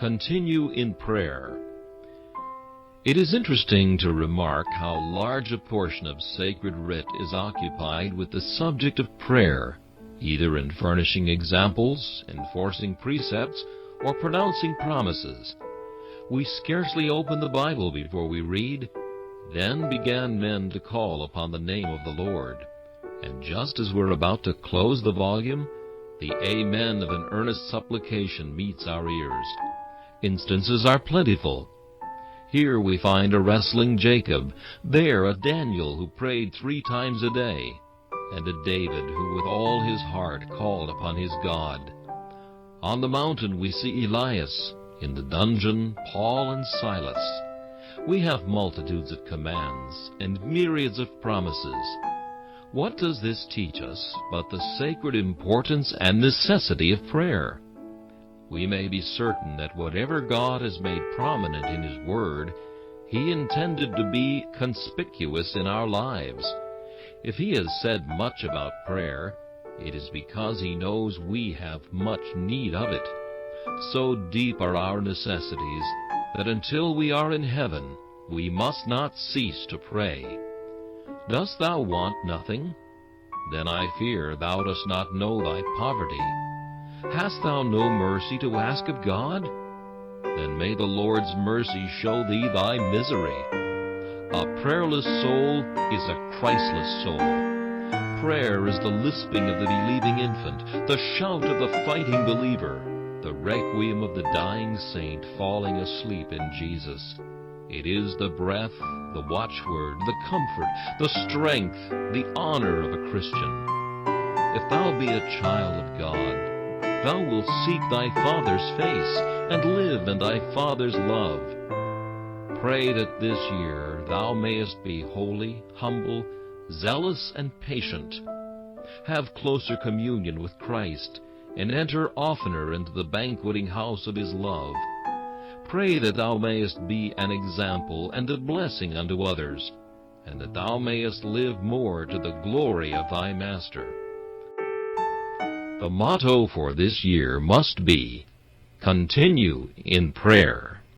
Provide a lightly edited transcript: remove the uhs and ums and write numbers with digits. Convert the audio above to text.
Continue in prayer. It is interesting to remark how large a portion of sacred writ is occupied with the subject of prayer, either in furnishing examples, enforcing precepts, or pronouncing promises. We scarcely open the Bible before we read, "Then began men to call upon the name of the Lord." And just as we're about to close the volume, the amen of an earnest supplication meets our ears. Instances are plentiful. Here we find a wrestling Jacob, there a Daniel who prayed 3 times a day, and a David who with all his heart called upon his God. On the mountain we see Elias, in the dungeon Paul and Silas. We have multitudes of commands and myriads of promises. What does this teach us but the sacred importance and necessity of prayer? We may be certain that whatever God has made prominent in His Word, He intended to be conspicuous in our lives. If He has said much about prayer, it is because He knows we have much need of it. So deep are our necessities that until we are in heaven, we must not cease to pray. Dost thou want nothing? Then I fear thou dost not know thy poverty. Hast thou no mercy to ask of God? Then may the Lord's mercy show thee thy misery. A prayerless soul is a Christless soul. Prayer is the lisping of the believing infant, the shout of the fighting believer, the requiem of the dying saint falling asleep in Jesus. It is the breath, the watchword, the comfort, the strength, the honor of a Christian. If thou be a child of God, thou wilt seek thy Father's face, and live in thy Father's love. Pray that this year thou mayest be holy, humble, zealous, and patient. Have closer communion with Christ, and enter oftener into the banqueting house of His love. Pray that thou mayest be an example and a blessing unto others, and that thou mayest live more to the glory of thy Master. The motto for this year must be, "Continue in prayer."